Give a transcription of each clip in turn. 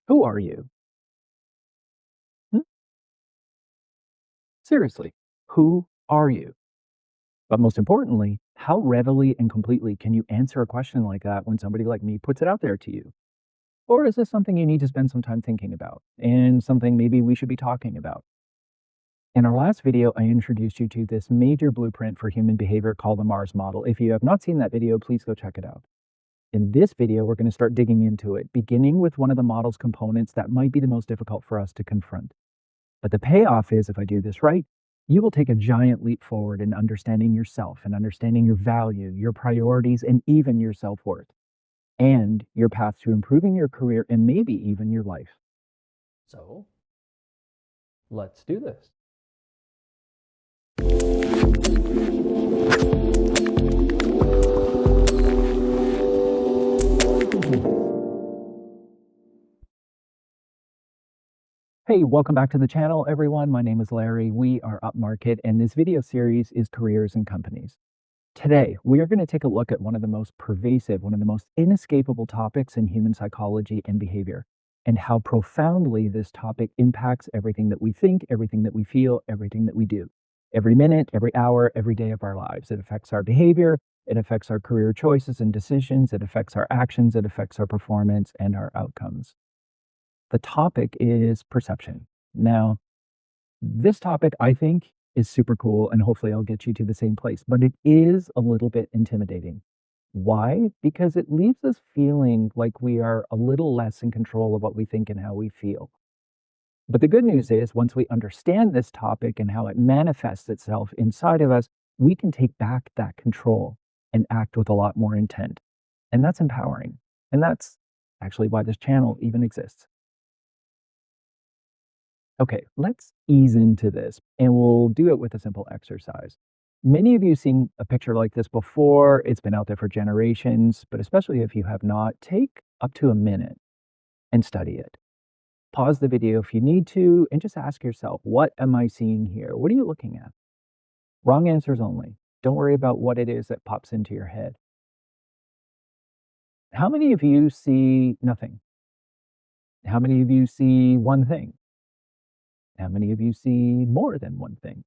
Who are you? Hmm? Seriously, who are you? But most importantly, how readily and completely can you answer a question like that when somebody like me puts it out there to you? Or is this something you need to spend some time thinking about and something maybe we should be talking about? In our last video, I introduced you to this major blueprint for human behavior called the Mars model. If you have not seen that video, please go check it out. In this video, we're going to start digging into it, beginning with one of the model's components that might be the most difficult for us to confront. But the payoff is, if I do this right, you will take a giant leap forward in understanding yourself and understanding your value, your priorities, and even your self worth, and your path to improving your career and maybe even your life. So let's do this. Hey, welcome back to the channel, everyone. My name is Larry. We are Upmarket, and this video series is Careers and Companies. Today, we are going to take a look at one of the most pervasive, one of the most inescapable topics in human psychology and behavior, and how profoundly this topic impacts everything that we think, everything that we feel, everything that we do. Every minute, every hour, every day of our lives. It affects our behavior, it affects our career choices and decisions, it affects our actions, it affects our performance and our outcomes. The topic is perception. Now, this topic, I think, is super cool, and hopefully I'll get you to the same place, but it is a little bit intimidating. Why? Because it leaves us feeling like we are a little less in control of what we think and how we feel. But the good news is, once we understand this topic and how it manifests itself inside of us, we can take back that control and act with a lot more intent. And that's empowering. And that's actually why this channel even exists. Okay, let's ease into this and we'll do it with a simple exercise. Many of you seen a picture like this before. It's been out there for generations, but especially if you have not, take up to a minute and study it. Pause the video if you need to and just ask yourself, what am I seeing here? What are you looking at? Wrong answers only. Don't worry about what it is that pops into your head. How many of you see nothing? How many of you see one thing? How many of you see more than one thing?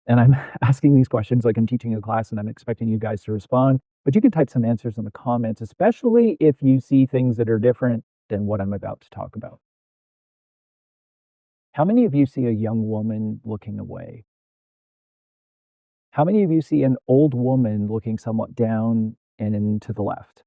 And I'm asking these questions like I'm teaching a class and I'm expecting you guys to respond, but you can type some answers in the comments, especially if you see things that are different than what I'm about to talk about. How many of you see a young woman looking away? How many of you see an old woman looking somewhat down and to the left?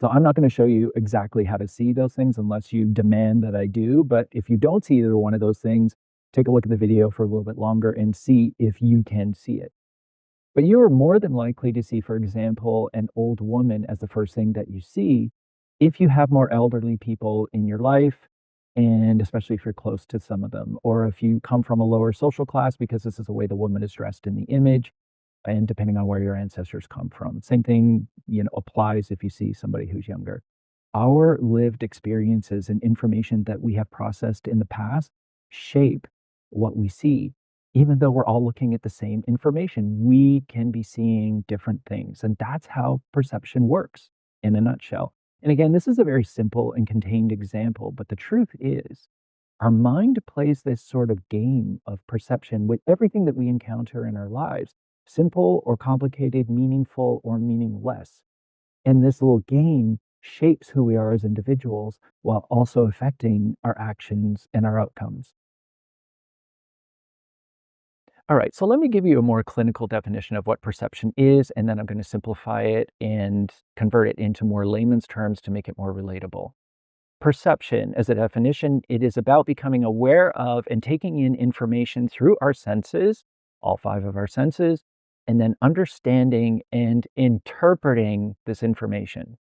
So I'm not going to show you exactly how to see those things unless you demand that I do. But if you don't see either one of those things, take a look at the video for a little bit longer and see if you can see it. But you are more than likely to see, for example, an old woman as the first thing that you see if you have more elderly people in your life, and especially if you're close to some of them, or if you come from a lower social class, because this is the way the woman is dressed in the image, and depending on where your ancestors come from. Same thing, applies if you see somebody who's younger. Our lived experiences and information that we have processed in the past shape what we see. Even though we're all looking at the same information, we can be seeing different things. And that's how perception works in a nutshell. And again, this is a very simple and contained example, but the truth is, our mind plays this sort of game of perception with everything that we encounter in our lives, simple or complicated, meaningful or meaningless. And this little game shapes who we are as individuals while also affecting our actions and our outcomes. All right, so let me give you a more clinical definition of what perception is, and then I'm going to simplify it and convert it into more layman's terms to make it more relatable. Perception, as a definition, it is about becoming aware of and taking in information through our senses, all five of our senses, and then understanding and interpreting this information.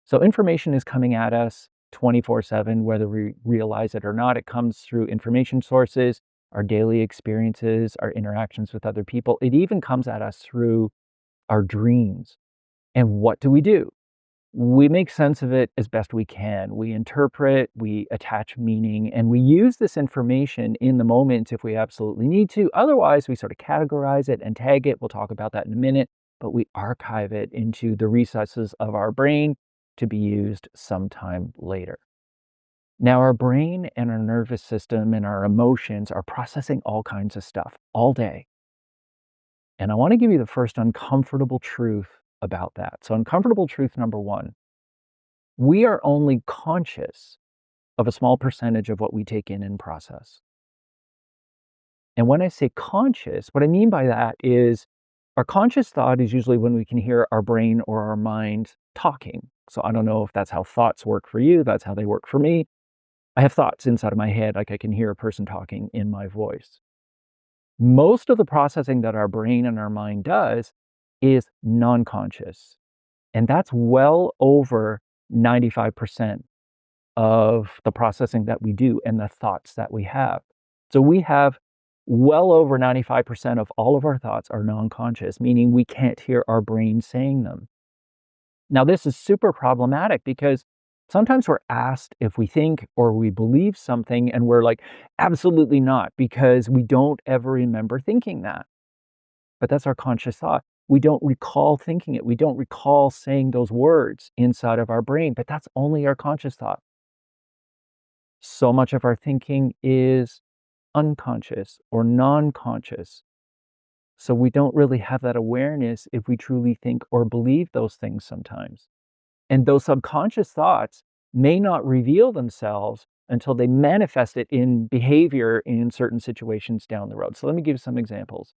So information is coming at us 24/7, whether we realize it or not. It comes through information sources, our daily experiences, our interactions with other people. It even comes at us through our dreams. And what do? We make sense of it as best we can. We interpret, we attach meaning, and we use this information in the moment if we absolutely need to. Otherwise, we sort of categorize it and tag it. We'll talk about that in a minute. but we archive it into the recesses of our brain to be used sometime later. Now, our brain and our nervous system and our emotions are processing all kinds of stuff all day. And I want to give you the first uncomfortable truth about that. So, uncomfortable truth number one, we are only conscious of a small percentage of what we take in and process. And when I say conscious, what I mean by that is our conscious thought is usually when we can hear our brain or our mind talking. So I don't know if that's how thoughts work for you, that's how they work for me. I have thoughts inside of my head, like I can hear a person talking in my voice. Most of the processing that our brain and our mind does is non conscious. And that's well over 95% of the processing that we do and the thoughts that we have. So we have well over 95% of all of our thoughts are non-conscious, meaning we can't hear our brain saying them. Now, this is super problematic because sometimes we're asked if we think or we believe something, and we're like, absolutely not, because we don't ever remember thinking that. But that's our conscious thought. We don't recall thinking it. We don't recall saying those words inside of our brain, but that's only our conscious thought. So much of our thinking is unconscious or non conscious. So we don't really have that awareness if we truly think or believe those things sometimes. And those subconscious thoughts may not reveal themselves until they manifest it in behavior in certain situations down the road. So let me give you some examples.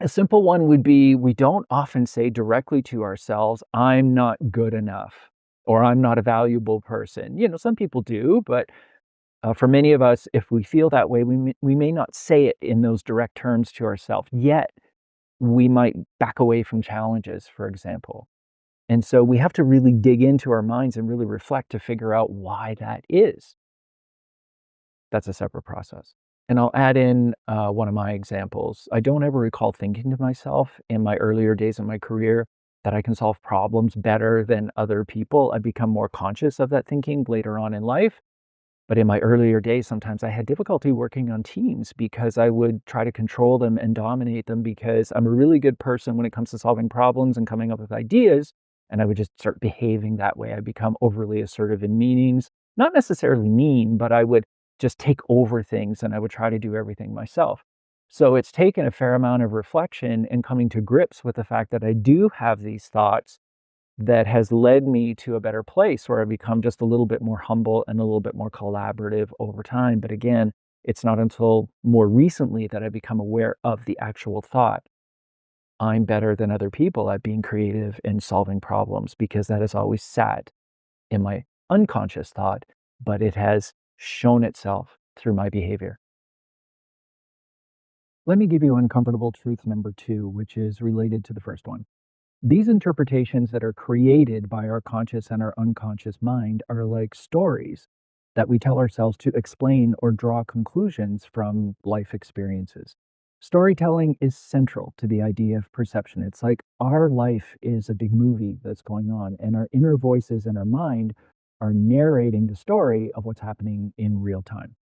A simple one would be we don't often say directly to ourselves, I'm not good enough or I'm not a valuable person. Some people do, but for many of us, if we feel that way, we may not say it in those direct terms to ourselves, yet we might back away from challenges, for example. And so we have to really dig into our minds and really reflect to figure out why that is. That's a separate process. And I'll add in one of my examples. I don't ever recall thinking to myself in my earlier days of my career that I can solve problems better than other people. I become more conscious of that thinking later on in life. But in my earlier days, sometimes I had difficulty working on teams because I would try to control them and dominate them because I'm a really good person when it comes to solving problems and coming up with ideas. And I would just start behaving that way. I become overly assertive in meetings, not necessarily mean, but I would just take over things and I would try to do everything myself. So it's taken a fair amount of reflection and coming to grips with the fact that I do have these thoughts that has led me to a better place where I become just a little bit more humble and a little bit more collaborative over time. But again, it's not until more recently that I become aware of the actual thought. I'm better than other people at being creative and solving problems because that has always sat in my unconscious thought, but it has shown itself through my behavior. Let me give you uncomfortable truth number two, which is related to the first one. These interpretations that are created by our conscious and our unconscious mind are like stories that we tell ourselves to explain or draw conclusions from life experiences. Storytelling is central to the idea of perception. It's like our life is a big movie that's going on, and our inner voices in our mind are narrating the story of what's happening in real time.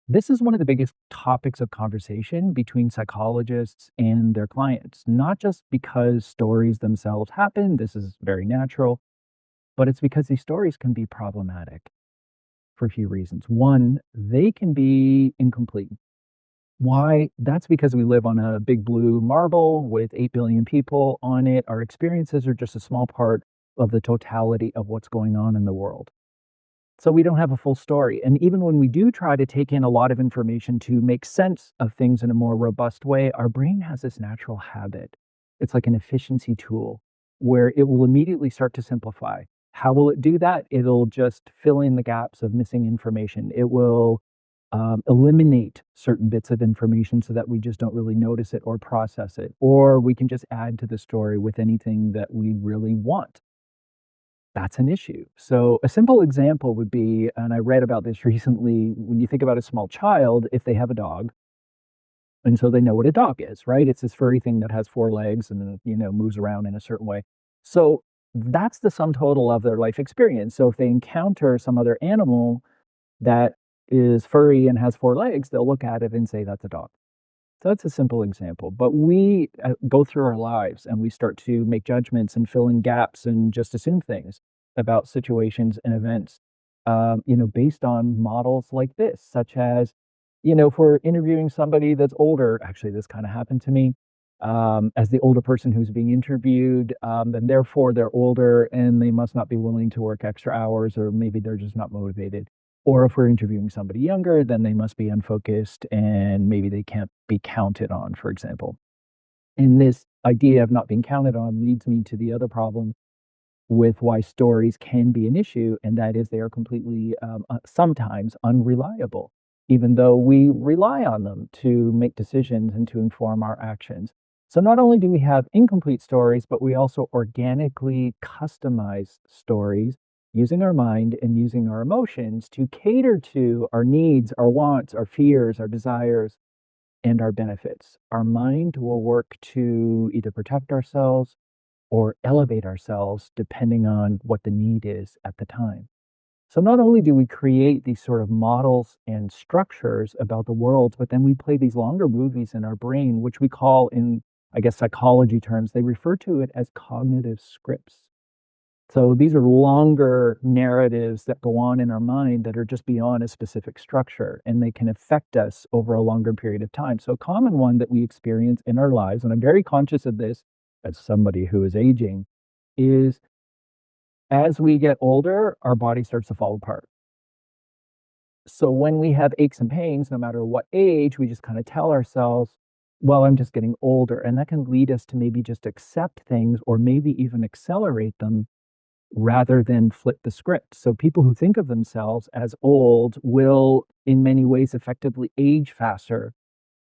This is one of the biggest topics of conversation between psychologists and their clients, not just because stories themselves happen, this is very natural, but it's because these stories can be problematic for a few reasons. One, they can be incomplete. Why? That's because we live on a big blue marble with 8 billion people on it. Our experiences are just a small part of the totality of what's going on in the world. So we don't have a full story. And even when we do try to take in a lot of information to make sense of things in a more robust way, our brain has this natural habit. It's like an efficiency tool where it will immediately start to simplify. How will it do that? It'll just fill in the gaps of missing information. It will eliminate certain bits of information so that we just don't really notice it or process it. Or we can just add to the story with anything that we really want. That's an issue. So a simple example would be, and I read about this recently, when you think about a small child, if they have a dog, and so they know what a dog is, right? It's this furry thing that has four legs and, moves around in a certain way. So that's the sum total of their life experience. So if they encounter some other animal that is furry and has four legs, they'll look at it and say, that's a dog. So that's a simple example, but we go through our lives and we start to make judgments and fill in gaps and just assume things about situations and events, based on models like this, such as, if we're interviewing somebody that's older, actually, this kind of happened to me. As the older person who's being interviewed, then therefore they're older and they must not be willing to work extra hours, or maybe they're just not motivated. Or if we're interviewing somebody younger, then they must be unfocused and maybe they can't be counted on, for example. And this idea of not being counted on leads me to the other problem with why stories can be an issue, and that is they are completely, sometimes unreliable, even though we rely on them to make decisions and to inform our actions. So not only do we have incomplete stories, but we also organically customize stories using our mind and using our emotions to cater to our needs, our wants, our fears, our desires, and our benefits. Our mind will work to either protect ourselves or elevate ourselves depending on what the need is at the time. So not only do we create these sort of models and structures about the world, but then we play these longer movies in our brain, which we call in, I guess, psychology terms, they refer to it as cognitive scripts. So these are longer narratives that go on in our mind that are just beyond a specific structure, and they can affect us over a longer period of time. So a common one that we experience in our lives, and I'm very conscious of this as somebody who is aging, is as we get older, our body starts to fall apart. So when we have aches and pains, no matter what age, we just kind of tell ourselves, well, I'm just getting older. And that can lead us to maybe just accept things or maybe even accelerate them rather than flip the script. So people who think of themselves as old will, in many ways, effectively age faster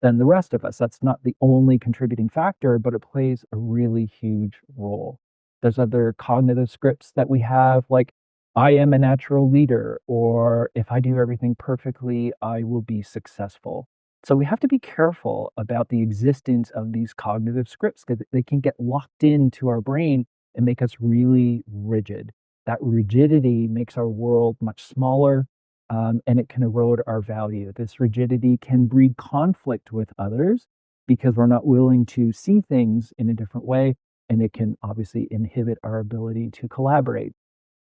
than the rest of us. That's not the only contributing factor, but it plays a really huge role. There's other cognitive scripts that we have, like, I am a natural leader, or if I do everything perfectly, I will be successful. So we have to be careful about the existence of these cognitive scripts because they can get locked into our brain and make us really rigid. That rigidity makes our world much smaller, and it can erode our value. This rigidity can breed conflict with others because we're not willing to see things in a different way, and it can obviously inhibit our ability to collaborate.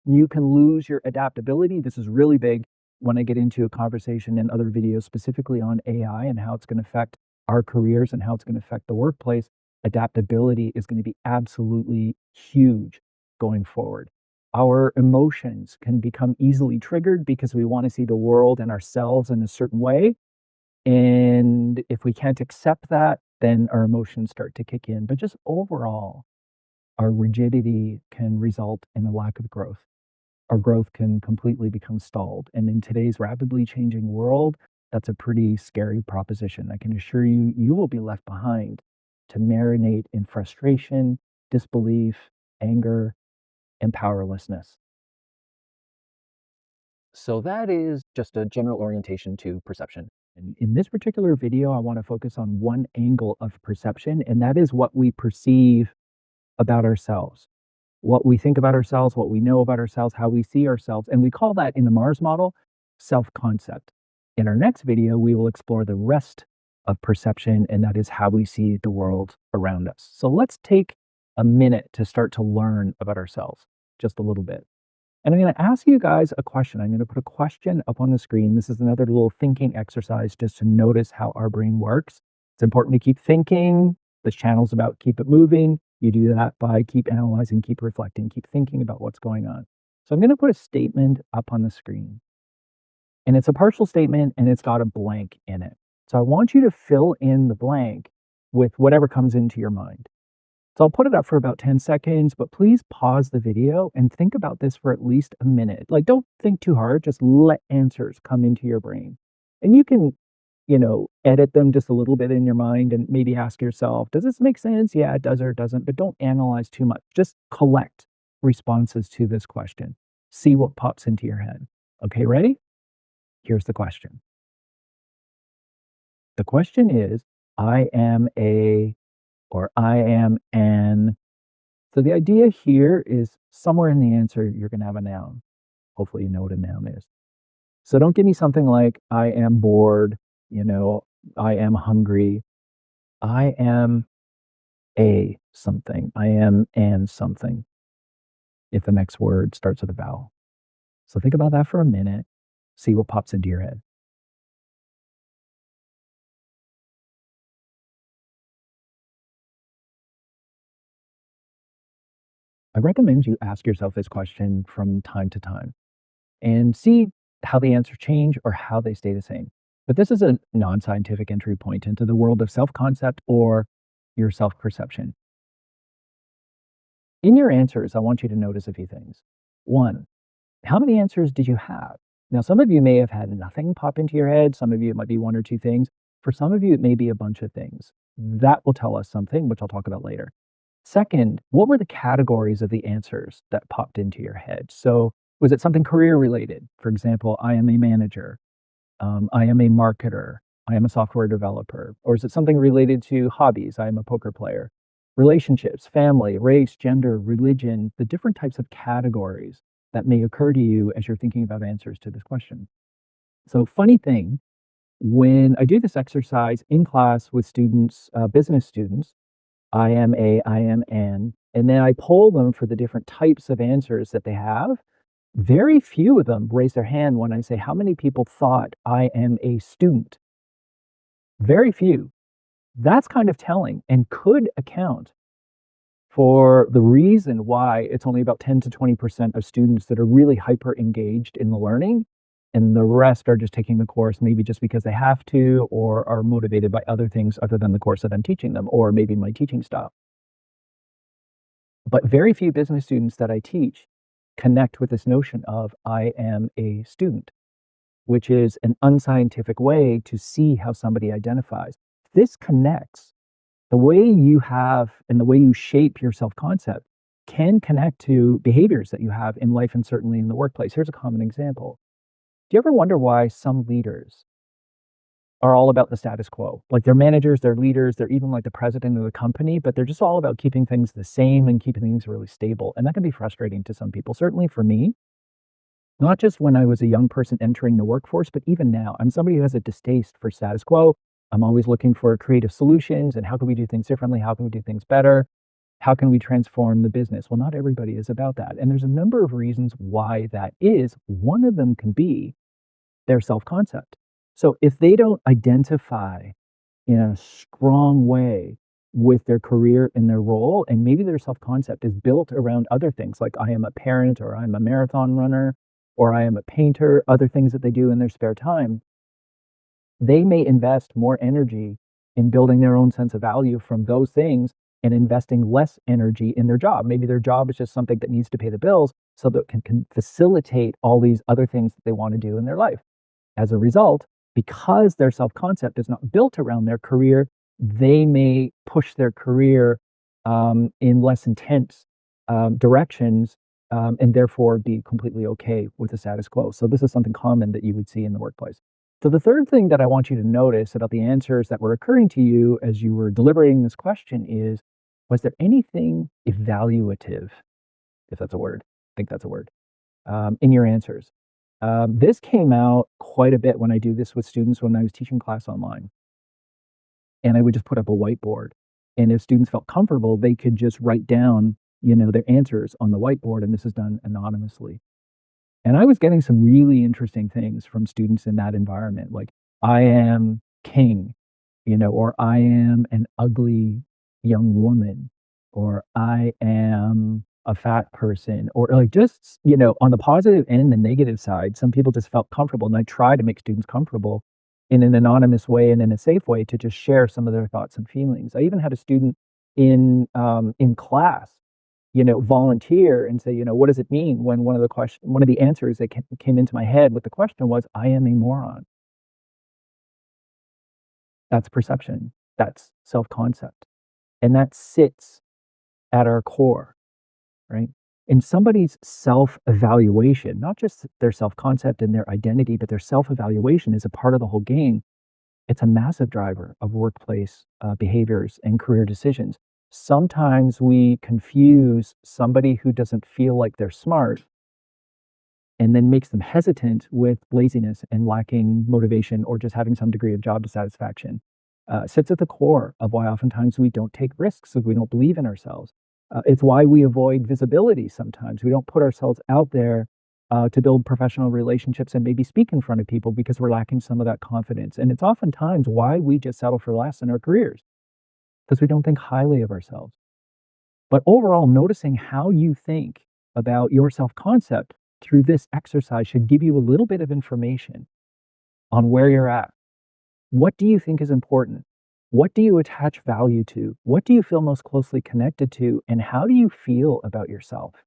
You can lose your adaptability. This is really big when I get into a conversation and other videos specifically on AI and how it's going to affect our careers and how it's going to affect the workplace. Adaptability is going to be absolutely huge going forward. Our emotions can become easily triggered because we want to see the world and ourselves in a certain way. And if we can't accept that, then our emotions start to kick in. But just overall, our rigidity can result in a lack of growth. Our growth can completely become stalled. And in today's rapidly changing world, that's a pretty scary proposition. I can assure you, you will be left behind to marinate in frustration, disbelief, anger, and powerlessness. So that is just a general orientation to perception. And in this particular video, I want to focus on one angle of perception, and that is what we perceive about ourselves, what we think about ourselves, what we know about ourselves, how we see ourselves. And we call that in the Mars model self concept. In our next video, we will explore the rest of perception, and that is how we see the world around us. So let's take a minute to start to learn about ourselves just a little bit. And I'm going to ask you guys a question. I'm going to put a question up on the screen. This is another little thinking exercise just to notice how our brain works. It's important to keep thinking. This channel's about keep it moving. You do that by keep analyzing, keep reflecting, keep thinking about what's going on. So I'm going to put a statement up on the screen. And it's a partial statement and it's got a blank in it. So I want you to fill in the blank with whatever comes into your mind. So I'll put it up for about 10 seconds, but please pause the video and think about this for at least a minute. Like, don't think too hard, just let answers come into your brain. And you can, edit them just a little bit in your mind and maybe ask yourself, does this make sense? Yeah, it does or it doesn't, but don't analyze too much. Just collect responses to this question. See what pops into your head. Okay, ready? Here's the question. The question is, I am a, or I am an. So the idea here is somewhere in the answer, you're going to have a noun. Hopefully, you know what a noun is. So don't give me something like, I am bored, you know, I am hungry. I am a something. I am and something if the next word starts with a vowel. So think about that for a minute. See what pops into your head. I recommend you ask yourself this question from time to time and see how the answers change or how they stay the same. But this is a non scientific entry point into the world of self concept or your self perception. In your answers, I want you to notice a few things. One, how many answers did you have? Now, some of you may have had nothing pop into your head. Some of you, it might be one or two things. For some of you, it may be a bunch of things. That will tell us something, which I'll talk about later. Second, what were the categories of the answers that popped into your head? So, was it something career related? For example, I am a manager, I am a marketer, I am a software developer. Or is it something related to hobbies? I am a poker player. Relationships, family, race, gender, religion, the different types of categories that may occur to you as you're thinking about answers to this question. So, funny thing, when I do this exercise in class with students, business students, I am a, I am an, and then I poll them for the different types of answers that they have. Very few of them raise their hand when I say, how many people thought I am a student? Very few. That's kind of telling and could account for the reason why it's only about 10 to 20% of students that are really hyper engaged in the learning, and the rest are just taking the course maybe just because they have to or are motivated by other things other than the course that I'm teaching them or maybe my teaching style. But very few business students that I teach connect with this notion of I am a student, which is an unscientific way to see how somebody identifies. This connects. The way you have and the way you shape your self concept can connect to behaviors that you have in life and certainly in the workplace. Here's a common example. Do you ever wonder why some leaders are all about the status quo? Like they're managers, they're leaders, they're even like the president of the company, but they're just all about keeping things the same and keeping things really stable. And that can be frustrating to some people. Certainly for me, not just when I was a young person entering the workforce, but even now. I'm somebody who has a distaste for status quo. I'm always looking for creative solutions and how can we do things differently? How can we do things better? How can we transform the business? Well, not everybody is about that. And there's a number of reasons why that is. One of them can be their self concept. So if they don't identify in a strong way with their career and their role, and maybe their self concept is built around other things like I am a parent or I'm a marathon runner or I am a painter, other things that they do in their spare time, they may invest more energy in building their own sense of value from those things and investing less energy in their job. Maybe their job is just something that needs to pay the bills so that it can facilitate all these other things that they want to do in their life. As a result, because their self concept is not built around their career, they may push their career in less intense directions and therefore be completely okay with the status quo. So, this is something common that you would see in the workplace. So, the third thing that I want you to notice about the answers that were occurring to you as you were deliberating this question is was there anything evaluative, if that's a word? I think that's a word in your answers. This came out quite a bit when I do this with students when I was teaching class online. And I would just put up a whiteboard. And if students felt comfortable, they could just write down, their answers on the whiteboard. And this is done anonymously. And I was getting some really interesting things from students in that environment, like I am king, or I am an ugly young woman, or I am a fat person, or like just, on the positive and the negative side, some people just felt comfortable. And I try to make students comfortable in an anonymous way and in a safe way to just share some of their thoughts and feelings. I even had a student in class volunteer and say, what does it mean when one of the answers that came into my head with the question was, I am a moron. That's perception. That's self-concept. And that sits at our core, right? In somebody's self-evaluation, not just their self-concept and their identity, but their self-evaluation is a part of the whole game. It's a massive driver of workplace behaviors and career decisions. Sometimes we confuse somebody who doesn't feel like they're smart and then makes them hesitant with laziness and lacking motivation or just having some degree of job dissatisfaction. Sits at the core of why oftentimes we don't take risks, if we don't believe in ourselves. It's why we avoid visibility sometimes. We don't put ourselves out there to build professional relationships and maybe speak in front of people because we're lacking some of that confidence. And it's oftentimes why we just settle for less in our careers because we don't think highly of ourselves. But overall, noticing how you think about your self concept through this exercise should give you a little bit of information on where you're at. What do you think is important? What do you attach value to? What do you feel most closely connected to? And how do you feel about yourself?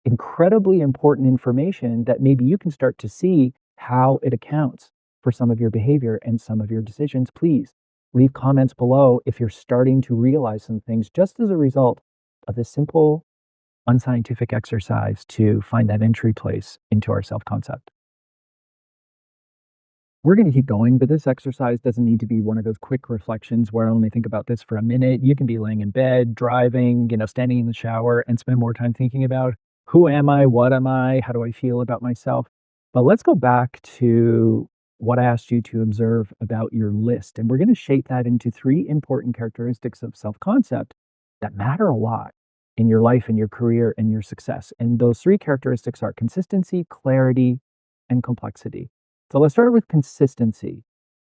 Incredibly important information that maybe you can start to see how it accounts for some of your behavior and some of your decisions. Please leave comments below if you're starting to realize some things just as a result of this simple, unscientific exercise to find that entry place into our self concept. We're going to keep going, but this exercise doesn't need to be one of those quick reflections where I only think about this for a minute. You can be laying in bed, driving, standing in the shower and spend more time thinking about who am I? What am I? How do I feel about myself? But let's go back to what I asked you to observe about your list. And we're going to shape that into three important characteristics of self concept that matter a lot in your life and your career and your success. And those three characteristics are consistency, clarity, and complexity. So let's start with consistency.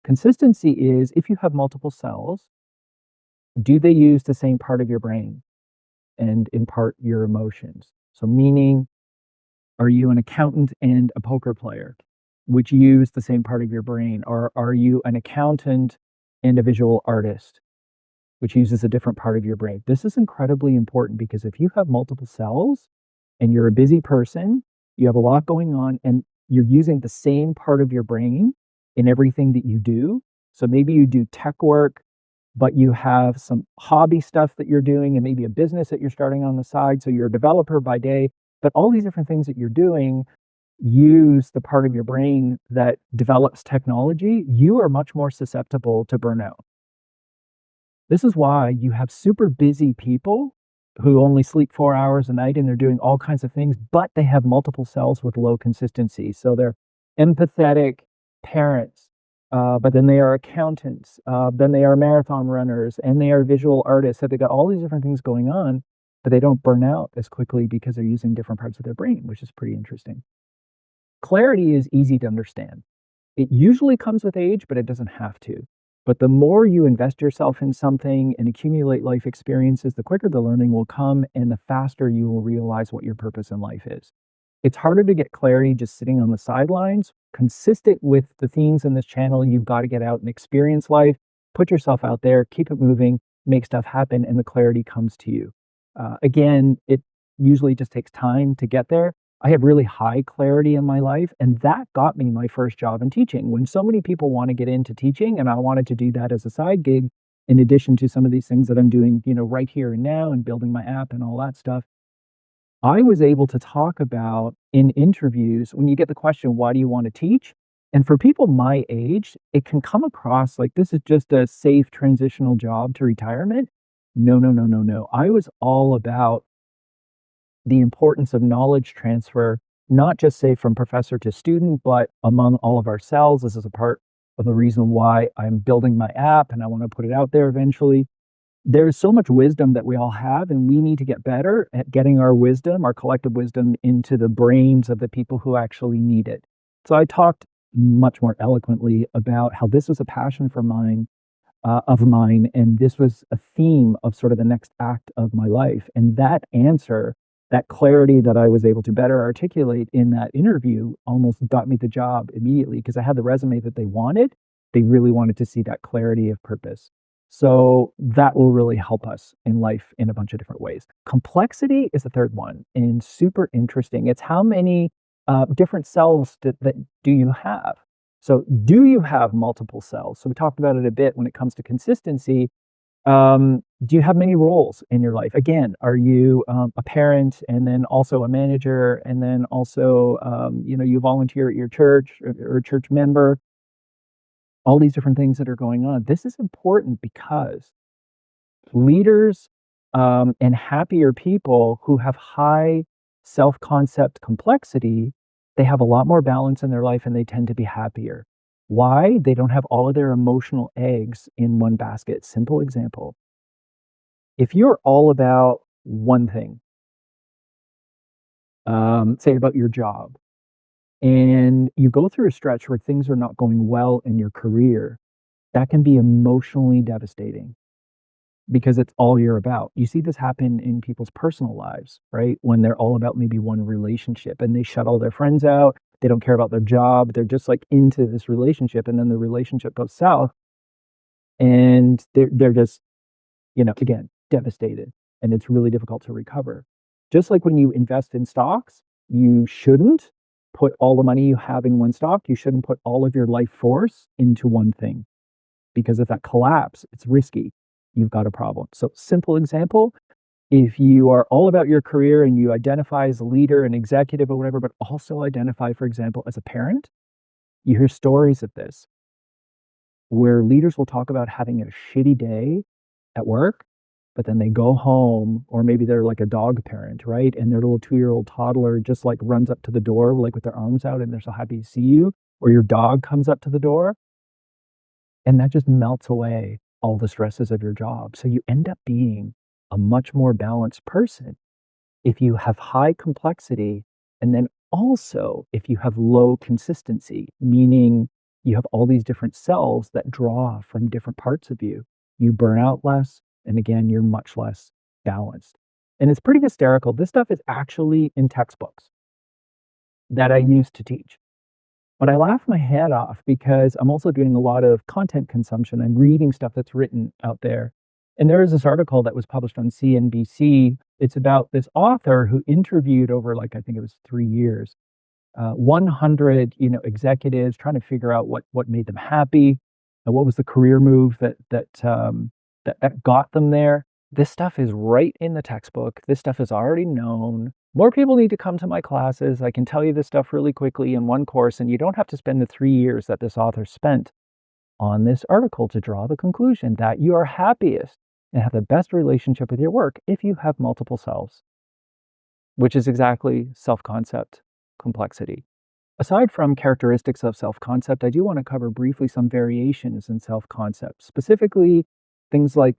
Consistency is if you have multiple cells, do they use the same part of your brain and impart your emotions? So, meaning, are you an accountant and a poker player, which use the same part of your brain? Or are you an accountant and a visual artist, which uses a different part of your brain? This is incredibly important because if you have multiple cells and you're a busy person, you have a lot going on, and you're using the same part of your brain in everything that you do. So maybe you do tech work, but you have some hobby stuff that you're doing and maybe a business that you're starting on the side. So you're a developer by day, but all these different things that you're doing use the part of your brain that develops technology. You are much more susceptible to burnout. This is why you have super busy people who only sleep 4 hours a night and they're doing all kinds of things, but they have multiple cells with low consistency. So they're empathetic parents, but then they are accountants, then they are marathon runners, and they are visual artists. So they got all these different things going on, but they don't burn out as quickly because they're using different parts of their brain, which is pretty interesting. Clarity is easy to understand. It usually comes with age, but it doesn't have to. But the more you invest yourself in something and accumulate life experiences, the quicker the learning will come and the faster you will realize what your purpose in life is. It's harder to get clarity just sitting on the sidelines. Consistent with the themes in this channel, you've got to get out and experience life, put yourself out there, keep it moving, make stuff happen, and the clarity comes to you. Again, it usually just takes time to get there. I have really high clarity in my life, and that got me my first job in teaching. When so many people want to get into teaching, and I wanted to do that as a side gig, in addition to some of these things that I'm doing, right here and now, and building my app and all that stuff, I was able to talk about in interviews when you get the question, why do you want to teach? And for people my age, it can come across like this is just a safe transitional job to retirement. No, no, no, no, no. I was all about the importance of knowledge transfer, not just say from professor to student, but among all of ourselves. This is a part of the reason why I'm building my app and I want to put it out there eventually. There's so much wisdom that we all have, and we need to get better at getting our wisdom, our collective wisdom, into the brains of the people who actually need it. So I talked much more eloquently about how this was a passion of mine, and this was a theme of sort of the next act of my life. And that answer, that clarity that I was able to better articulate in that interview almost got me the job immediately because I had the resume that they wanted. They really wanted to see that clarity of purpose. So that will really help us in life in a bunch of different ways. Complexity is the third one and super interesting. It's how many different cells that do you have? So, do you have multiple cells? So, we talked about it a bit when it comes to consistency. Do you have many roles in your life? Again, are you a parent and then also a manager and then also, you volunteer at your church or a church member? All these different things that are going on. This is important because leaders and happier people who have high self concept complexity, they have a lot more balance in their life and they tend to be happier. Why? They don't have all of their emotional eggs in one basket. Simple example. If you're all about one thing, say about your job, and you go through a stretch where things are not going well in your career, that can be emotionally devastating because it's all you're about. You see this happen in people's personal lives, right? When they're all about maybe one relationship and they shut all their friends out, they don't care about their job, they're just like into this relationship, and then the relationship goes south and they're just, again, devastated, and it's really difficult to recover. Just like when you invest in stocks, you shouldn't put all the money you have in one stock, you shouldn't put all of your life force into one thing, because if that collapse, it's risky. You've got a problem. So simple example, if you are all about your career and you identify as a leader, an executive or whatever, but also identify, for example, as a parent, you hear stories of this where leaders will talk about having a shitty day at work, but then they go home, or maybe they're like a dog parent, right? And their little 2-year-old toddler just like runs up to the door, like with their arms out, and they're so happy to see you, or your dog comes up to the door, and that just melts away all the stresses of your job. So you end up being a much more balanced person if you have high complexity, and then also if you have low consistency, meaning you have all these different cells that draw from different parts of you. You burn out less, and again, you're much less balanced. And it's pretty hysterical. This stuff is actually in textbooks that I used to teach. But I laugh my head off because I'm also doing a lot of content consumption. I'm reading stuff that's written out there. And there is this article that was published on CNBC. It's about this author who interviewed over, like, I think it was 3 years, 100, executives trying to figure out what made them happy, and what was the career move that got them there. This stuff is right in the textbook. This stuff is already known. More people need to come to my classes. I can tell you this stuff really quickly in one course, and you don't have to spend the 3 years that this author spent on this article to draw the conclusion that you are happiest and have the best relationship with your work if you have multiple selves, which is exactly self-concept complexity. Aside from characteristics of self-concept, I do want to cover briefly some variations in self-concept, specifically things like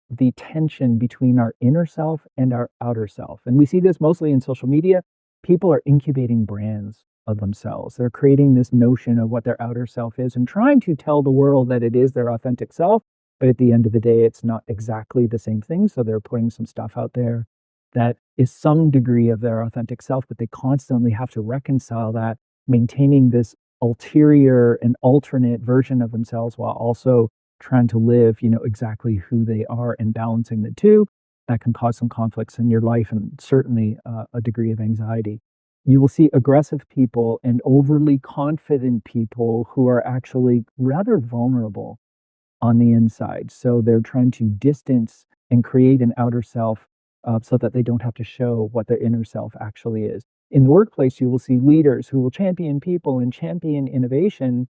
the tension between our inner self and our outer self. And we see this mostly in social media. People are incubating brands of themselves. They're creating this notion of what their outer self is and trying to tell the world that it is their authentic self. But at the end of the day, it's not exactly the same thing. So they're putting some stuff out there that is some degree of their authentic self, but they constantly have to reconcile that, maintaining this ulterior and alternate version of themselves while also trying to live, exactly who they are, and balancing the two. That can cause some conflicts in your life, and certainly a degree of anxiety. You will see aggressive people and overly confident people who are actually rather vulnerable on the inside. So they're trying to distance and create an outer self so that they don't have to show what their inner self actually is. In the workplace, you will see leaders who will champion people and champion innovation,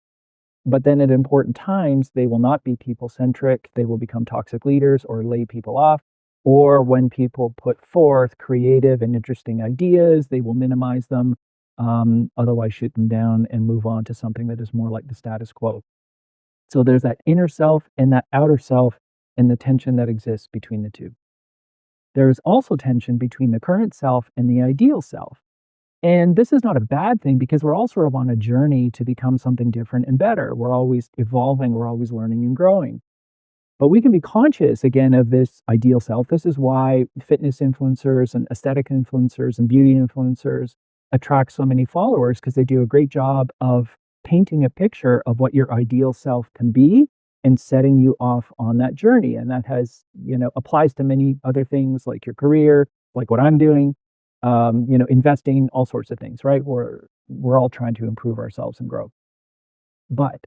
but then at important times, they will not be people centric. They will become toxic leaders or lay people off. Or when people put forth creative and interesting ideas, they will minimize them, otherwise, shoot them down and move on to something that is more like the status quo. So there's that inner self and that outer self, and the tension that exists between the two. There is also tension between the current self and the ideal self. And this is not a bad thing because we're all sort of on a journey to become something different and better. We're always evolving, we're always learning and growing. But we can be conscious again of this ideal self. This is why fitness influencers and aesthetic influencers and beauty influencers attract so many followers, because they do a great job of painting a picture of what your ideal self can be and setting you off on that journey. And that has, applies to many other things like your career, like what I'm doing, investing, all sorts of things, right? We're all trying to improve ourselves and grow. But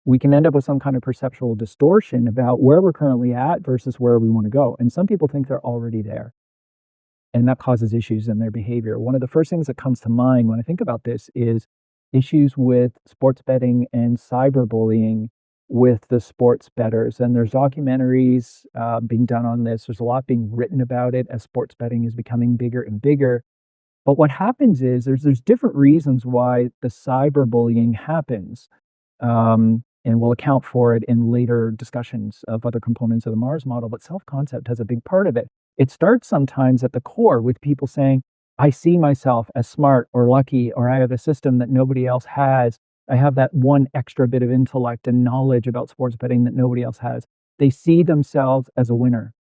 we can end up with some kind of perceptual distortion about where we're currently at versus where we want to go. And some people think they're already there, and that causes issues in their behavior. One of the first things that comes to mind when I think about this is issues with sports betting and cyberbullying with the sports bettors. And there's documentaries being done on this. There's a lot being written about it as sports betting is becoming bigger and bigger. But what happens is there's different reasons why the cyberbullying happens. and we'll account for it in later discussions of other components of the Mars model, but self-concept has a big part of it. It starts sometimes at the core with people saying, "I see myself as smart or lucky, or I have a system that nobody else has. I have that one extra bit of intellect and knowledge about sports betting that nobody else has." They see themselves as a winner.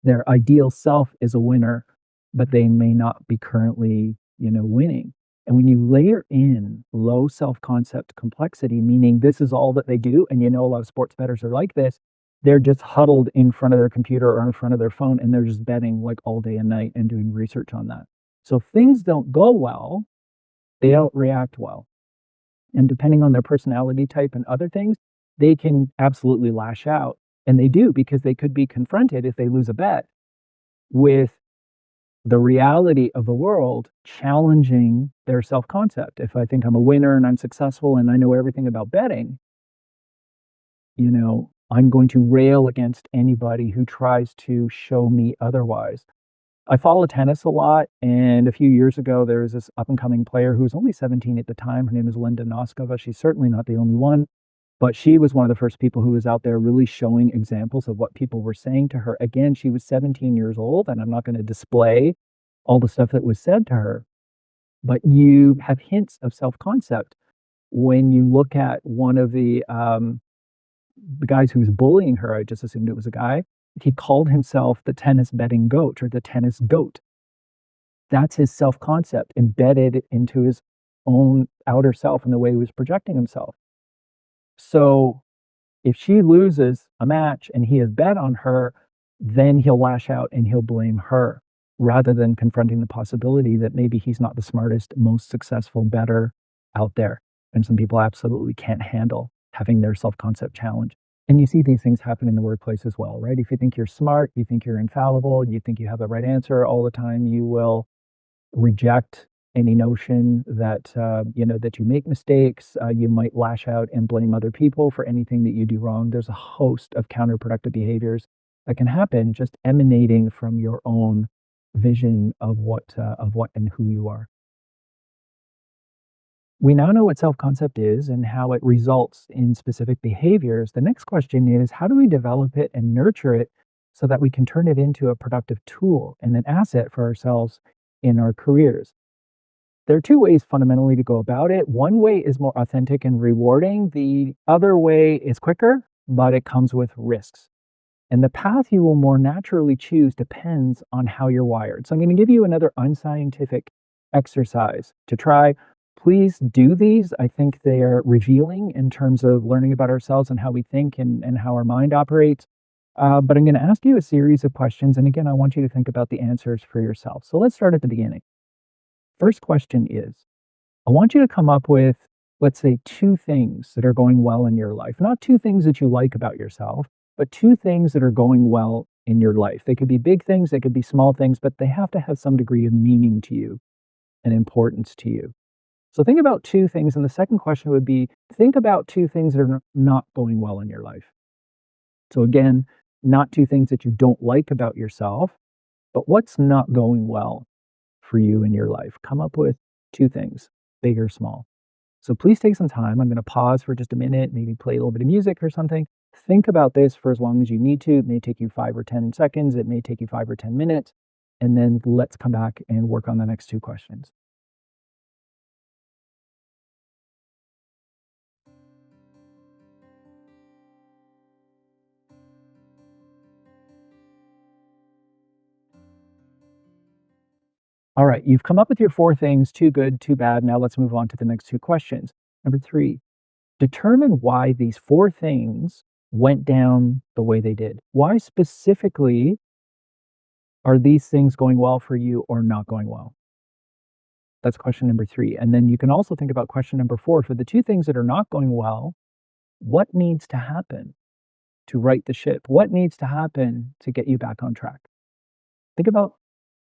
Their ideal self is a winner, but they may not be currently, winning. And when you layer in low self-concept complexity, meaning this is all that they do, and a lot of sports bettors are like this, they're just huddled in front of their computer or in front of their phone, and they're just betting like all day and night and doing research on that. So if things don't go well, they don't react well. And depending on their personality type and other things, they can absolutely lash out. And they do because they could be confronted if they lose a bet with the reality of the world challenging their self-concept. If I think I'm a winner and I'm successful and I know everything about betting, I'm going to rail against anybody who tries to show me otherwise. I follow tennis a lot, and a few years ago, there was this up-and-coming player who was only 17 at the time. Her name is Linda Noskova. She's certainly not the only one, but she was one of the first people who was out there really showing examples of what people were saying to her. Again, she was 17 years old, and I'm not gonna display all the stuff that was said to her, but you have hints of self-concept when you look at one of the guys who was bullying her. I just assumed it was a guy. He called himself the tennis betting goat or the tennis goat. That's his self-concept embedded into his own outer self and the way he was projecting himself. So if she loses a match and he has bet on her, then he'll lash out and he'll blame her rather than confronting the possibility that maybe he's not the smartest, most successful bettor out there. And some people absolutely can't handle having their self-concept challenged. And you see these things happen in the workplace as well, right? If you think you're smart, you think you're infallible, you think you have the right answer all the time, you will reject any notion that that you make mistakes. You might lash out and blame other people for anything that you do wrong. There's a host of counterproductive behaviors that can happen just emanating from your own vision of what and who you are. We now know what self-concept is and how it results in specific behaviors. The next question is, how do we develop it and nurture it so that we can turn it into a productive tool and an asset for ourselves in our careers? There are two ways fundamentally to go about it. One way is more authentic and rewarding. The other way is quicker, but it comes with risks. And the path you will more naturally choose depends on how you're wired. So I'm going to give you another unscientific exercise to try. Please do these. I think they are revealing in terms of learning about ourselves and how we think and how our mind operates. But I'm going to ask you a series of questions. And again, I want you to think about the answers for yourself. So let's start at the beginning. First question is, I want you to come up with, let's say, two things that are going well in your life. Not two things that you like about yourself, but two things that are going well in your life. They could be big things, they could be small things, but they have to have some degree of meaning to you and importance to you. So think about two things. And the second question would be, think about two things that are not going well in your life. So again, not two things that you don't like about yourself, but what's not going well for you in your life? Come up with two things, big or small. So please take some time. I'm going to pause for just a minute, maybe play a little bit of music or something. Think about this for as long as you need to. It may take you 5 or 10 seconds. It may take you 5 or 10 minutes. And then let's come back and work on the next two questions. All right, you've come up with your four things, too good, too bad. Now let's move on to the next two questions. Number three, determine why these four things went down the way they did. Why specifically are these things going well for you or not going well? That's question number three. And then you can also think about question number four. For the two things that are not going well, what needs to happen to right the ship? What needs to happen to get you back on track? Think about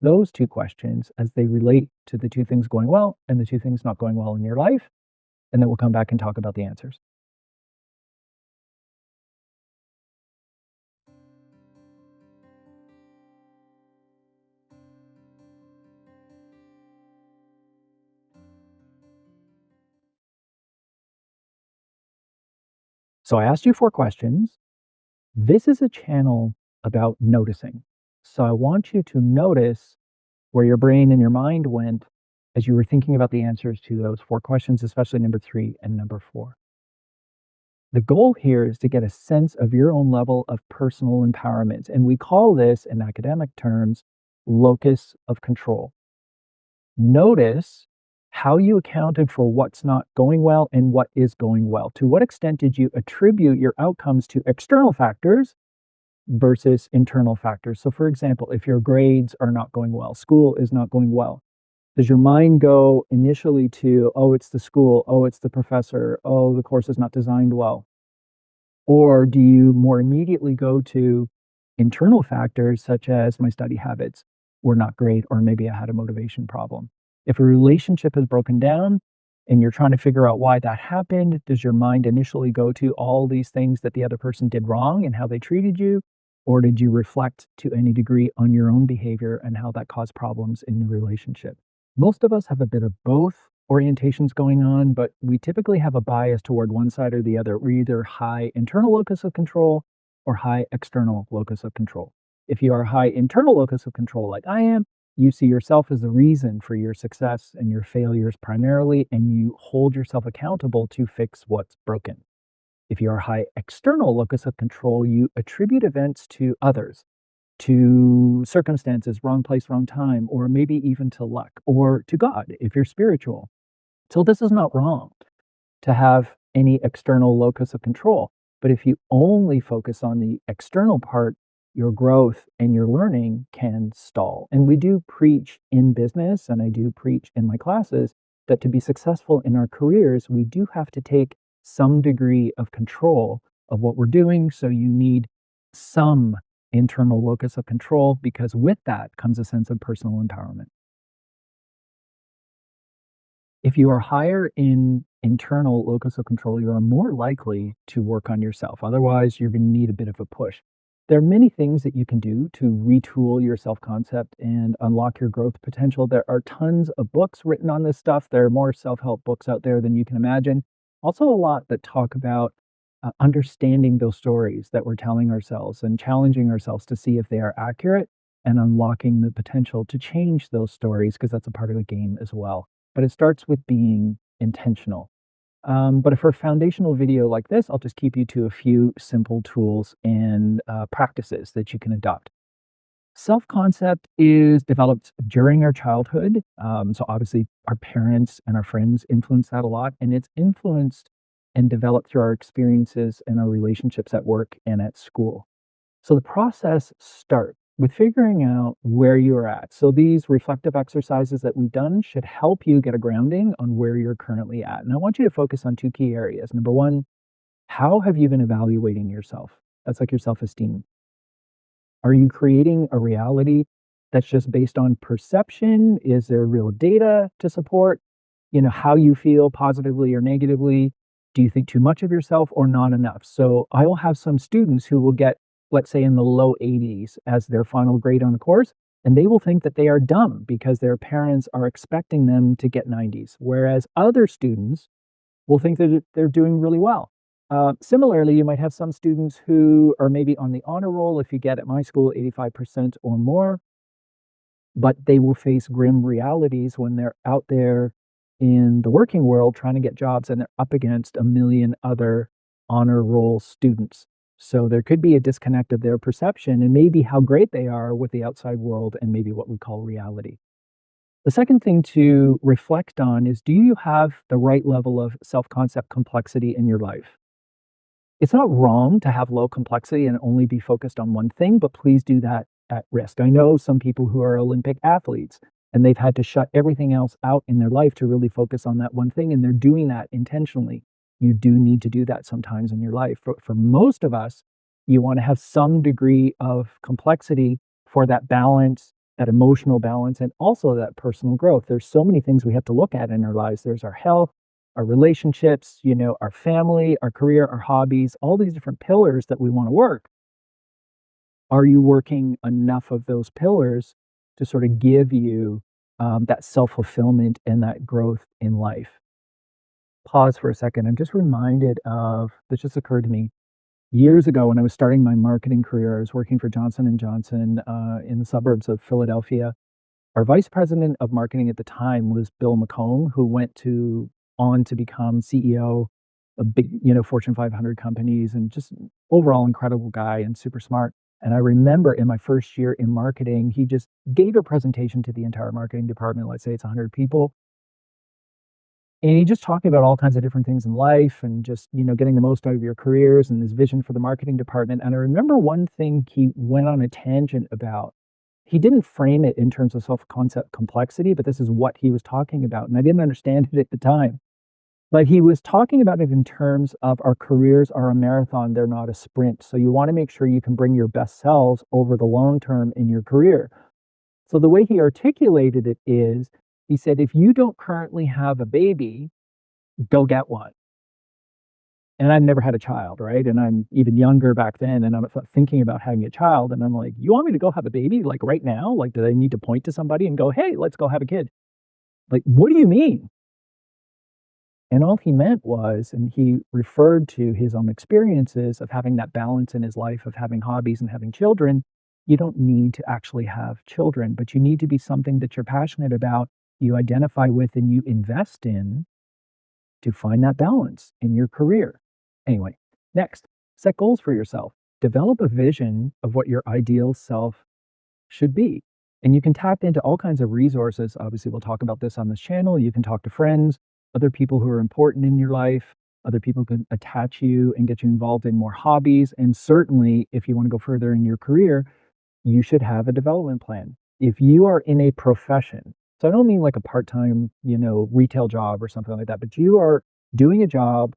those two questions as they relate to the two things going well and the two things not going well in your life. And then we'll come back and talk about the answers. So I asked you 4 questions. This is a channel about noticing. So I want you to notice where your brain and your mind went as you were thinking about the answers to those 4 questions, especially number 3 and number 4. The goal here is to get a sense of your own level of personal empowerment. And we call this, in academic terms, locus of control. Notice how you accounted for what's not going well and what is going well. To what extent did you attribute your outcomes to external factors versus internal factors? So, for example, if your grades are not going well, school is not going well, does your mind go initially to, oh, it's the school, oh, it's the professor, oh, the course is not designed well? Or do you more immediately go to internal factors such as my study habits were not great, or maybe I had a motivation problem? If a relationship has broken down and you're trying to figure out why that happened, does your mind initially go to all these things that the other person did wrong and how they treated you? Or did you reflect to any degree on your own behavior and how that caused problems in the relationship? Most of us have a bit of both orientations going on, but we typically have a bias toward one side or the other. We're either high internal locus of control or high external locus of control. If you are high internal locus of control, like I am, you see yourself as the reason for your success and your failures primarily, and you hold yourself accountable to fix what's broken. If you are high external locus of control, you attribute events to others, to circumstances, wrong place, wrong time, or maybe even to luck, or to God if you're spiritual. So this is not wrong to have any external locus of control. But if you only focus on the external part, your growth and your learning can stall. And we do preach in business, and I do preach in my classes, that to be successful in our careers, we do have to take some degree of control of what we're doing. So you need some internal locus of control, because with that comes a sense of personal empowerment. If you are higher in internal locus of control, you are more likely to work on yourself. Otherwise, you're going to need a bit of a push. There are many things that you can do to retool your self concept and unlock your growth potential. There are tons of books written on this stuff. There are more self help books out there than you can imagine. Also, a lot that talk about understanding those stories that we're telling ourselves and challenging ourselves to see if they are accurate, and unlocking the potential to change those stories, because that's a part of the game as well. But it starts with being intentional. But for a foundational video like this, I'll just keep you to a few simple tools and practices that you can adopt. Self concept is developed during our childhood. So, obviously, our parents and our friends influence that a lot, and it's influenced and developed through our experiences and our relationships at work and at school. So the process starts with figuring out where you're at. So these reflective exercises that we've done should help you get a grounding on where you're currently at. And I want you to focus on 2 key areas. Number one, how have you been evaluating yourself? That's like your self esteem. Are you creating a reality that's just based on perception? Is there real data to support, how you feel positively or negatively? Do you think too much of yourself or not enough? So I will have some students who will get, let's say, in the low 80s as their final grade on the course, and they will think that they are dumb because their parents are expecting them to get 90s, whereas other students will think that they're doing really well. Similarly, you might have some students who are maybe on the honor roll, if you get at my school 85% or more, but they will face grim realities when they're out there in the working world trying to get jobs, and they're up against a million other honor roll students. So there could be a disconnect of their perception and maybe how great they are with the outside world and maybe what we call reality. The second thing to reflect on is, do you have the right level of self concept complexity in your life? It's not wrong to have low complexity and only be focused on one thing, but please do that at risk. I know some people who are Olympic athletes, and they've had to shut everything else out in their life to really focus on that one thing, and they're doing that intentionally. You do need to do that sometimes in your life. For most of us, you want to have some degree of complexity for that balance, that emotional balance, and also that personal growth. There's so many things we have to look at in our lives. There's our health, our relationships, our family, our career, our hobbies, all these different pillars that we want to work. Are you working enough of those pillars to sort of give you that self fulfillment and that growth in life? pause for a second. I'm just reminded of this just occurred to me years ago when I was starting my marketing career. I was working for Johnson and Johnson in the suburbs of Philadelphia. Our vice president of marketing at the time was Bill McComb, who went to on to become CEO of big, Fortune 500 companies, and just overall incredible guy and super smart. And I remember in my first year in marketing, he just gave a presentation to the entire marketing department. Let's say it's 100 people, and he just talking about all kinds of different things in life and just, getting the most out of your careers and his vision for the marketing department. And I remember one thing he went on a tangent about. He didn't frame it in terms of self-concept complexity, but this is what he was talking about. And I didn't understand it at the time. But he was talking about it in terms of our careers are a marathon, they're not a sprint. So you want to make sure you can bring your best selves over the long term in your career. So the way he articulated it is, he said, if you don't currently have a baby, go get one. And I've never had a child, right? And I'm even younger back then, and I'm thinking about having a child, and I'm like, "You want me to go have a baby, like, right now? Like, do I need to point to somebody and go, 'Hey, let's go have a kid?' Like, what do you mean?" And all he meant was, and he referred to his own experiences of having that balance in his life of having hobbies and having children. You don't need to actually have children, but you need to be something that you're passionate about, you identify with, and you invest in to find that balance in your career. Anyway, next, set goals for yourself. Develop a vision of what your ideal self should be. And you can tap into all kinds of resources. Obviously, we'll talk about this on this channel. You can talk to friends, other people who are important in your life. Other people can attach you and get you involved in more hobbies. And certainly, if you want to go further in your career, you should have a development plan. If you are in a profession, so I don't mean like a part-time, retail job or something like that, but you are doing a job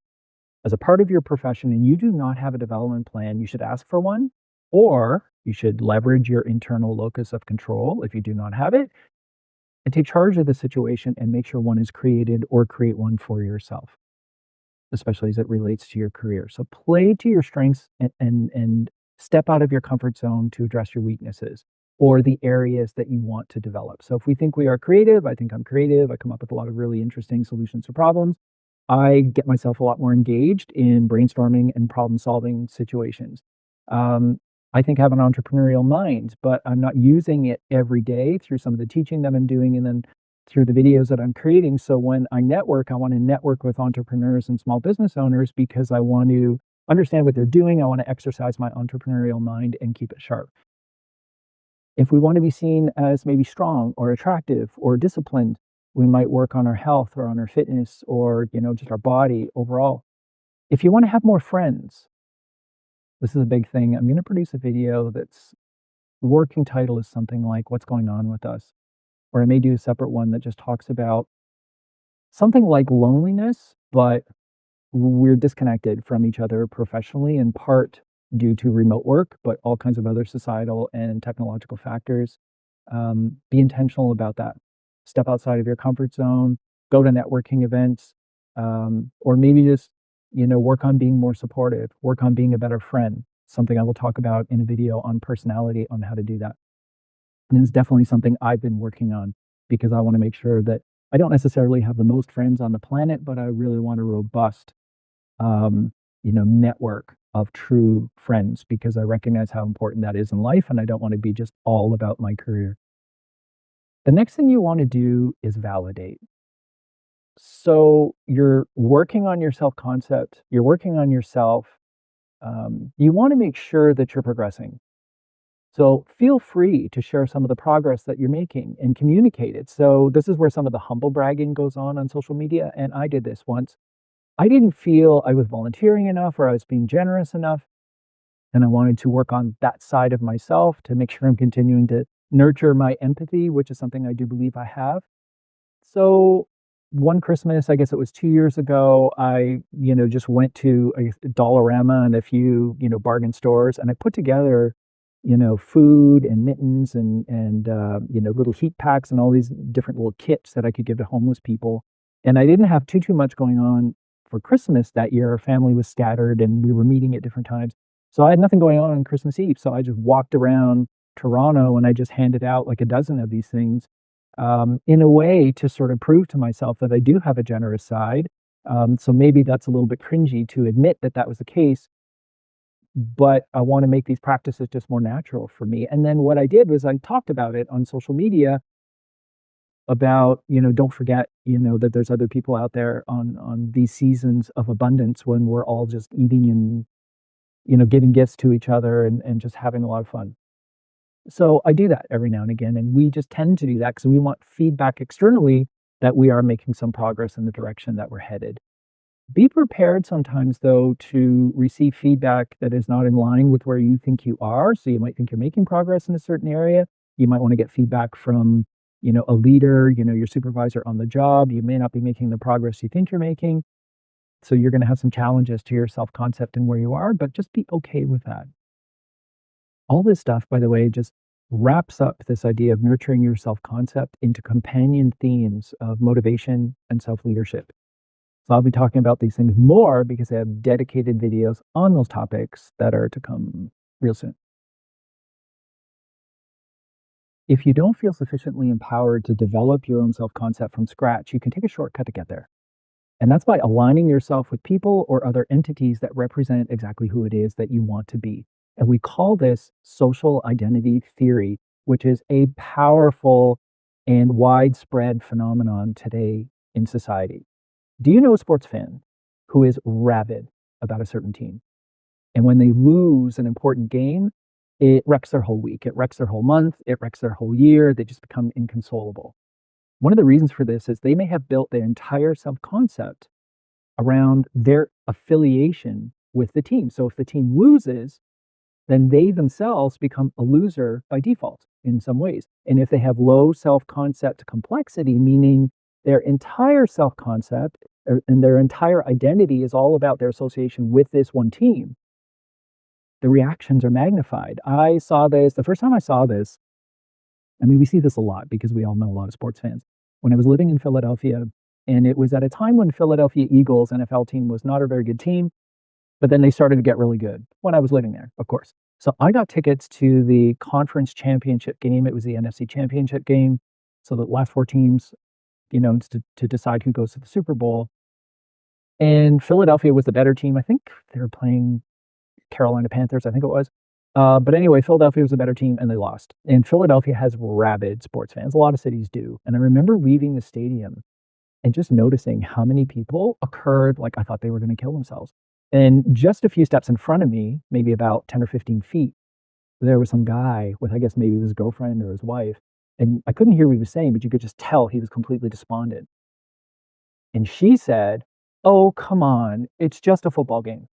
as a part of your profession and you do not have a development plan, you should ask for one, or you should leverage your internal locus of control if you do not have it, and take charge of the situation and make sure one is created or create one for yourself, especially as it relates to your career. So play to your strengths and step out of your comfort zone to address your weaknesses or the areas that you want to develop. So if we think we are creative, I think I'm creative. I come up with a lot of really interesting solutions to problems. I get myself a lot more engaged in brainstorming and problem solving situations. Um, I think I have an entrepreneurial mind, but I'm not using it every day through some of the teaching that I'm doing and then through the videos that I'm creating. So when I want to network with entrepreneurs and small business owners because I want to understand what they're doing. I want to exercise my entrepreneurial mind and keep it sharp. If we want to be seen as maybe strong or attractive or disciplined, we might work on our health or on our fitness or, just our body overall. If you want to have more friends, this is a big thing. I'm going to produce a video that's the working title is something like What's Going On With Us? Or I may do a separate one that just talks about something like loneliness, but we're disconnected from each other professionally, in part due to remote work, but all kinds of other societal and technological factors. Be intentional about that. Step outside of your comfort zone, go to networking events, or maybe just, work on being more supportive, work on being a better friend. Something I will talk about in a video on personality on how to do that. And it's definitely something I've been working on because I want to make sure that I don't necessarily have the most friends on the planet, but I really want a robust network of true friends because I recognize how important that is in life and I don't want to be just all about my career. The next thing you want to do is validate. So you're working on your self concept, you're working on yourself. You want to make sure that you're progressing. So feel free to share some of the progress that you're making and communicate it. So this is where some of the humble bragging goes on social media. And I did this once. I didn't feel I was volunteering enough or I was being generous enough. And I wanted to work on that side of myself to make sure I'm continuing to nurture my empathy, which is something I do believe I have. So one Christmas, I guess it was 2 years ago, I, just went to a Dollarama and a few, bargain stores, and I put together, food and mittens and little heat packs and all these different little kits that I could give to homeless people. And I didn't have too much going on for Christmas that year. Our family was scattered and we were meeting at different times. So I had nothing going on Christmas Eve. So I just walked around Toronto and I just handed out like a dozen of these things in a way to sort of prove to myself that I do have a generous side. So maybe that's a little bit cringy to admit that that was the case, but I want to make these practices just more natural for me. And then what I did was I talked about it on social media about, don't forget, that there's other people out there on these seasons of abundance when we're all just eating and, giving gifts to each other and just having a lot of fun. So I do that every now and again, and we just tend to do that because we want feedback externally that we are making some progress in the direction that we're headed. Be prepared sometimes, though, to receive feedback that is not in line with where you think you are. So you might think you're making progress in a certain area. You might want to get feedback from, a leader, your supervisor on the job. You may not be making the progress you think you're making. So you're going to have some challenges to your self concept and where you are, but just be okay with that. All this stuff, by the way, just wraps up this idea of nurturing your self concept into companion themes of motivation and self leadership. So I'll be talking about these things more because I have dedicated videos on those topics that are to come real soon. If you don't feel sufficiently empowered to develop your own self concept from scratch, you can take a shortcut to get there. And that's by aligning yourself with people or other entities that represent exactly who it is that you want to be. And we call this social identity theory, which is a powerful and widespread phenomenon today in society. Do you know a sports fan who is rabid about a certain team? And when they lose an important game, it wrecks their whole week, it wrecks their whole month, it wrecks their whole year. They just become inconsolable. One of the reasons for this is they may have built their entire self concept around their affiliation with the team. So if the team loses, then they themselves become a loser by default in some ways. And if they have low self concept complexity, meaning their entire self concept and their entire identity is all about their association with this one team, the reactions are magnified. I saw this the first time I saw this. I mean, we see this a lot because we all know a lot of sports fans. When I was living in Philadelphia, and it was at a time when Philadelphia Eagles NFL team was not a very good team, but then they started to get really good when I was living there, of course. So I got tickets to the conference championship game. It was the NFC championship game. So the last four teams, to decide who goes to the Super Bowl. And Philadelphia was the better team. I think they were playing Carolina Panthers, I think it was. But anyway, Philadelphia was a better team and they lost. And Philadelphia has rabid sports fans. A lot of cities do. And I remember leaving the stadium and just noticing how many people occurred like I thought they were going to kill themselves. And just a few steps in front of me, maybe about 10 or 15 feet, there was some guy with, I guess, maybe his girlfriend or his wife. And I couldn't hear what he was saying, but you could just tell he was completely despondent. And she said, "Oh, come on. It's just a football game."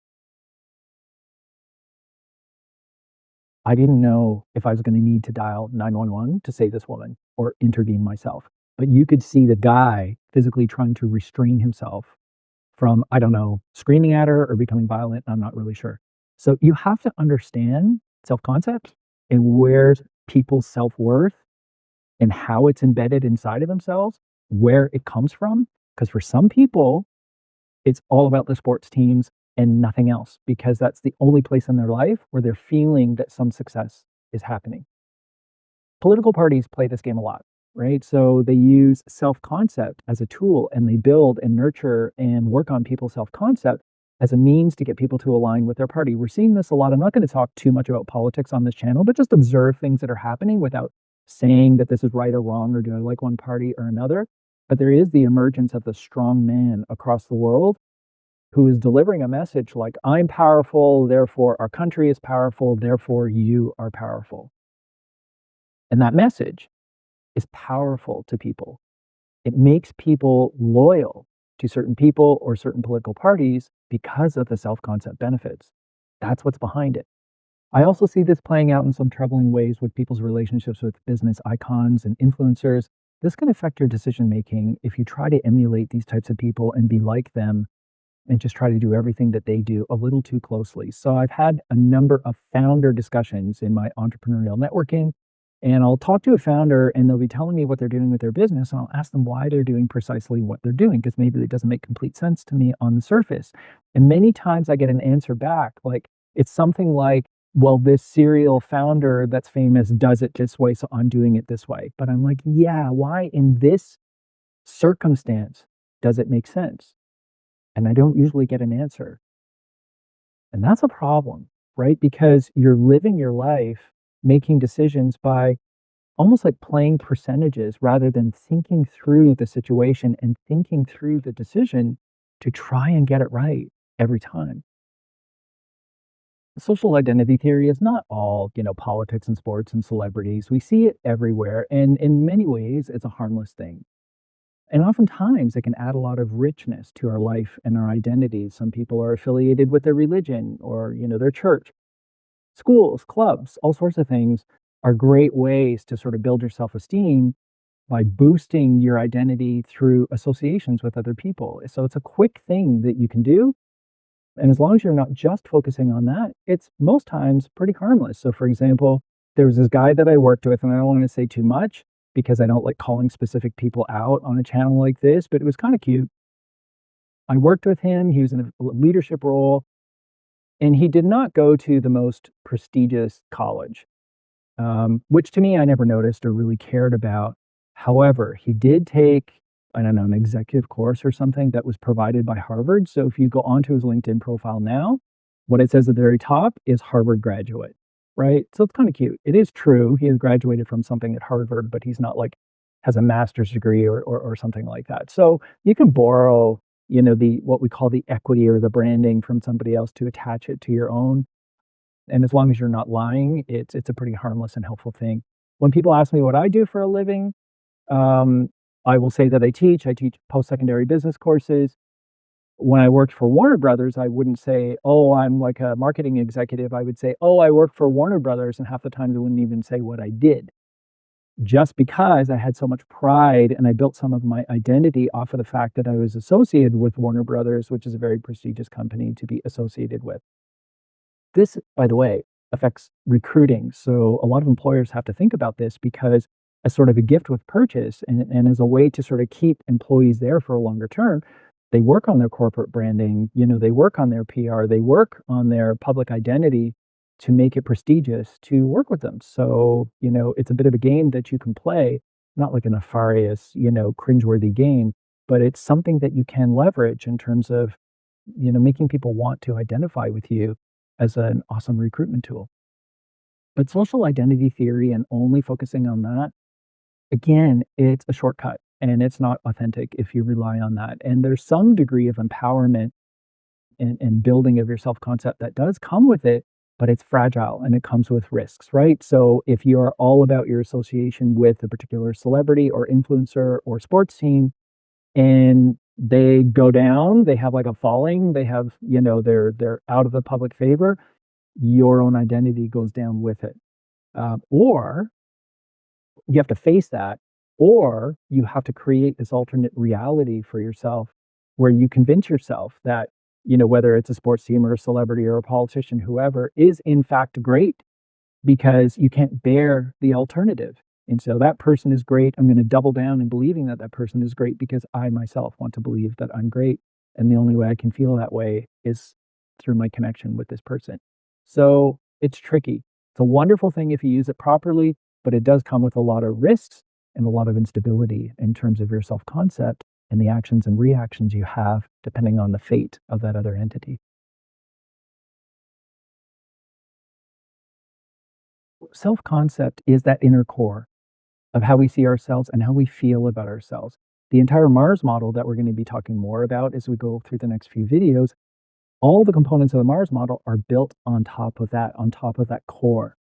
I didn't know if I was gonna need to dial 911 to save this woman or intervene myself. But you could see the guy physically trying to restrain himself from, I don't know, screaming at her or becoming violent. I'm not really sure. So you have to understand self-concept and where people's self-worth and how it's embedded inside of themselves, where it comes from. Because for some people, it's all about the sports teams and nothing else because that's the only place in their life where they're feeling that some success is happening. Political parties play this game a lot, right? So they use self concept as a tool and they build and nurture and work on people's self concept as a means to get people to align with their party. We're seeing this a lot. I'm not going to talk too much about politics on this channel, but just observe things that are happening without saying that this is right or wrong or do I like one party or another. But there is the emergence of the strong man across the world who is delivering a message like, I'm powerful, therefore our country is powerful, therefore you are powerful. And that message is powerful to people. It makes people loyal to certain people or certain political parties because of the self concept benefits. That's what's behind it. I also see this playing out in some troubling ways with people's relationships with business icons and influencers. This can affect your decision making if you try to emulate these types of people and be like them and just try to do everything that they do a little too closely. So I've had a number of founder discussions in my entrepreneurial networking, and I'll talk to a founder and they'll be telling me what they're doing with their business. And I'll ask them why they're doing precisely what they're doing, because maybe it doesn't make complete sense to me on the surface. And many times I get an answer back, like it's something like, well, this serial founder that's famous does it this way, so I'm doing it this way. But I'm like, yeah, why in this circumstance does it make sense? and I don't usually get an answer. And that's a problem, right? Because you're living your life making decisions by almost like playing percentages rather than thinking through the situation and thinking through the decision to try and get it right every time. Social identity theory is not all, politics and sports and celebrities. We see it everywhere. And in many ways, it's a harmless thing. And oftentimes, it can add a lot of richness to our life and our identity. Some people are affiliated with their religion or, their church. Schools, clubs, all sorts of things are great ways to sort of build your self esteem by boosting your identity through associations with other people. So it's a quick thing that you can do. And as long as you're not just focusing on that, it's most times pretty harmless. So, for example, there was this guy that I worked with, and I don't want to say too much because I don't like calling specific people out on a channel like this, but it was kind of cute. I worked with him, he was in a leadership role, and he did not go to the most prestigious college. Which to me, I never noticed or really cared about. However, he did take, I don't know, an executive course or something that was provided by Harvard. So if you go onto his LinkedIn profile now, what it says at the very top is Harvard graduate, right? So it's kind of cute. It is true. He has graduated from something at Harvard, but he's not like has a master's degree or something like that. So you can borrow, the what we call the equity or the branding from somebody else to attach it to your own, and as long as you're not lying, it's a pretty harmless and helpful thing. When people ask me what I do for a living, um, I will say that I teach post-secondary business courses. When I worked for Warner Brothers, I wouldn't say, "Oh, I'm like a marketing executive." I would say, "Oh, I work for Warner Brothers," and half the time I wouldn't even say what I did, just because I had so much pride and I built some of my identity off of the fact that I was associated with Warner Brothers, which is a very prestigious company to be associated with. This, by the way, affects recruiting. So a lot of employers have to think about this because as sort of a gift with purchase and as a way to sort of keep employees there for a longer term, they work on their corporate branding, they work on their PR, they work on their public identity to make it prestigious to work with them. So, it's a bit of a game that you can play, not like a nefarious, cringeworthy game, but it's something that you can leverage in terms of, making people want to identify with you as an awesome recruitment tool. But social identity theory and only focusing on that, again, it's a shortcut and it's not authentic if you rely on that. And there's some degree of empowerment and building of your self concept that does come with it, but it's fragile and it comes with risks, right? So if you're all about your association with a particular celebrity or influencer or sports team and they go down, they have like a falling, they have, they're out of the public favor, your own identity goes down with it. Or you have to face that, or you have to create this alternate reality for yourself where you convince yourself that, whether it's a sports team or a celebrity or a politician, whoever is in fact great because you can't bear the alternative. And so that person is great. I'm going to double down in believing that that person is great because I myself want to believe that I'm great. And the only way I can feel that way is through my connection with this person. So it's tricky. It's a wonderful thing if you use it properly, but it does come with a lot of risks and a lot of instability in terms of your self concept and the actions and reactions you have depending on the fate of that other entity. Self concept is that inner core of how we see ourselves and how we feel about ourselves. The entire Mars model that we're going to be talking more about as we go through the next few videos, all the components of the Mars model are built on top of that core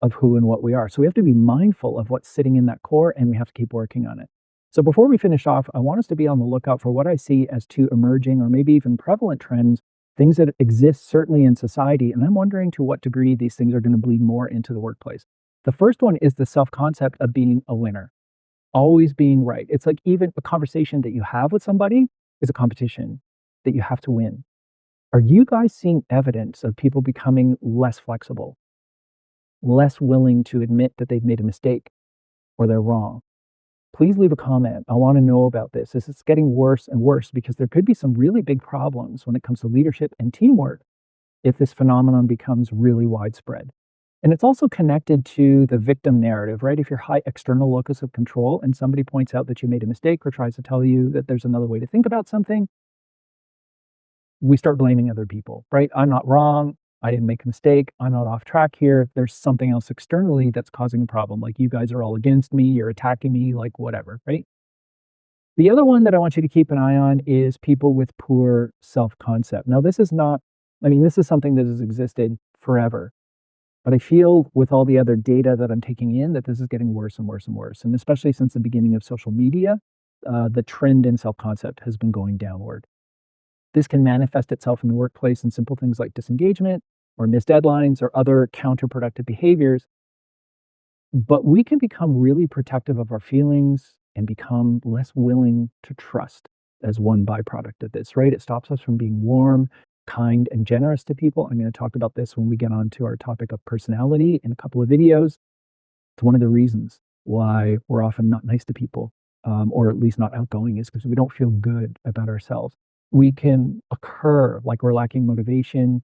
of who and what we are. So we have to be mindful of what's sitting in that core and we have to keep working on it. So before we finish off, I want us to be on the lookout for what I see as two emerging or maybe even prevalent trends, things that exist certainly in society. And I'm wondering to what degree these things are going to bleed more into the workplace. The first one is the self concept of being a winner, always being right. It's like even a conversation that you have with somebody is a competition that you have to win. Are you guys seeing evidence of people becoming less flexible, less willing to admit that they've made a mistake or they're wrong? Please leave a comment. I want to know about this. It's getting worse and worse because there could be some really big problems when it comes to leadership and teamwork if this phenomenon becomes really widespread. And it's also connected to the victim narrative, right? If you're high external locus of control and somebody points out that you made a mistake or tries to tell you that there's another way to think about something, we start blaming other people, right? I'm not wrong. I didn't make a mistake. I'm not off track here. There's something else externally that's causing a problem. Like you guys are all against me. You're attacking me, like whatever, right? The other one that I want you to keep an eye on is people with poor self concept. Now, this is not, I mean, this is something that has existed forever. But I feel with all the other data that I'm taking in that this is getting worse and worse and worse. And especially since the beginning of social media, the trend in self concept has been going downward. This can manifest itself in the workplace in simple things like disengagement or missed deadlines or other counterproductive behaviors. But we can become really protective of our feelings and become less willing to trust as one byproduct of this, right? It stops us from being warm, kind, and generous to people. I'm going to talk about this when we get on to our topic of personality in a couple of videos. It's one of the reasons why we're often not nice to people, or at least not outgoing, is because we don't feel good about ourselves. We can occur like we're lacking motivation,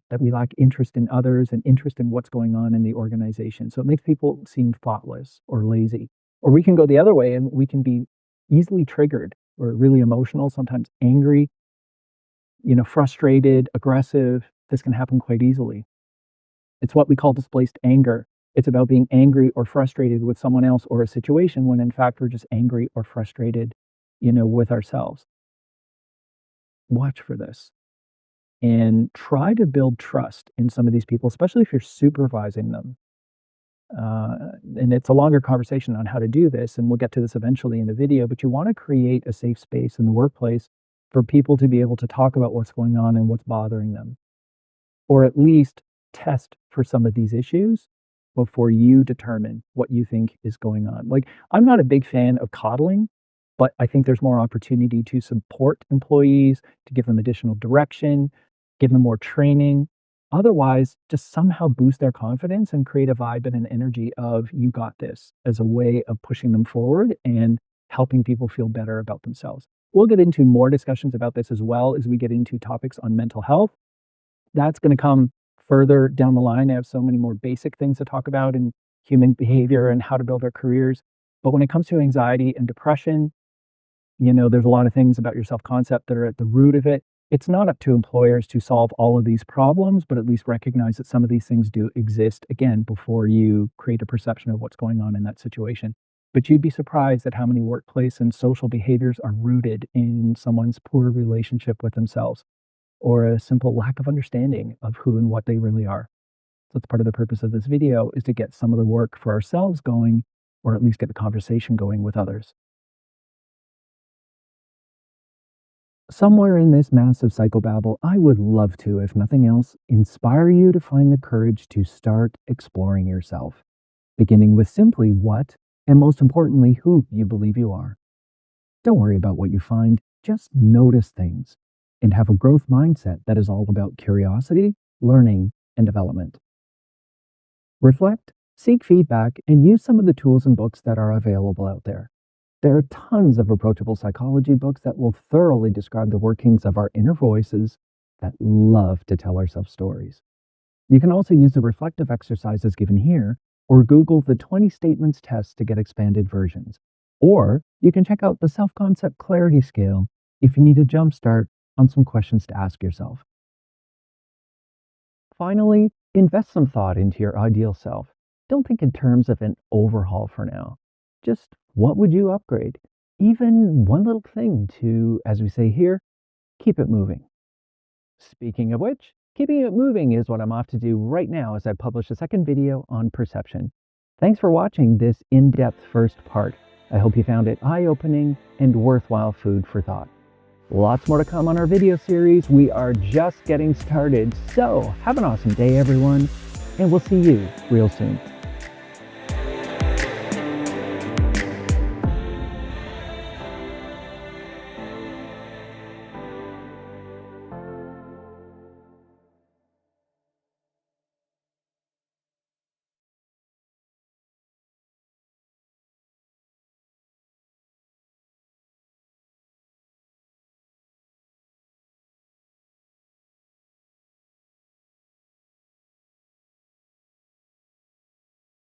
that we lack interest in others and interest in what's going on in the organization. So it makes people seem thoughtless or lazy. Or we can go the other way and we can be easily triggered or really emotional, sometimes angry, frustrated, aggressive. This can happen quite easily. It's what we call displaced anger. It's about being angry or frustrated with someone else or a situation when in fact we're just angry or frustrated, with ourselves. Watch for this and try to build trust in some of these people, especially if you're supervising them. And it's a longer conversation on how to do this, and we'll get to this eventually in the video, but you want to create a safe space in the workplace for people to be able to talk about what's going on and what's bothering them, or at least test for some of these issues before you determine what you think is going on. Like, I'm not a big fan of coddling, but I think there's more opportunity to support employees, to give them additional direction, give them more training. Otherwise, just somehow boost their confidence and create a vibe and an energy of you got this as a way of pushing them forward and helping people feel better about themselves. We'll get into more discussions about this as well as we get into topics on mental health. That's going to come further down the line. I have so many more basic things to talk about in human behavior and how to build our careers. But when it comes to anxiety and depression, there's a lot of things about your self concept that are at the root of it. It's not up to employers to solve all of these problems, but at least recognize that some of these things do exist, again, before you create a perception of what's going on in that situation. But you'd be surprised at how many workplace and social behaviors are rooted in someone's poor relationship with themselves or a simple lack of understanding of who and what they really are. So that's part of the purpose of this video, is to get some of the work for ourselves going, or at least get the conversation going with others. Somewhere in this massive psychobabble, I would love to, if nothing else, inspire you to find the courage to start exploring yourself, beginning with simply what, and most importantly, who you believe you are. Don't worry about what you find, just notice things and have a growth mindset that is all about curiosity, learning, and development. Reflect, seek feedback, and use some of the tools and books that are available out there. There are tons of approachable psychology books that will thoroughly describe the workings of our inner voices that love to tell ourselves stories. You can also use the reflective exercises given here, or Google the 20 statements test to get expanded versions. Or you can check out the self-concept clarity scale if you need a jumpstart on some questions to ask yourself. Finally, invest some thought into your ideal self. Don't think in terms of an overhaul for now. Just what would you upgrade? Even one little thing to, as we say here, keep it moving. Speaking of which, keeping it moving is what I'm off to do right now as I publish a second video on perception. Thanks for watching this in-depth first part. I hope you found it eye-opening and worthwhile food for thought. Lots more to come on our video series. We are just getting started. So have an awesome day, everyone, and we'll see you real soon.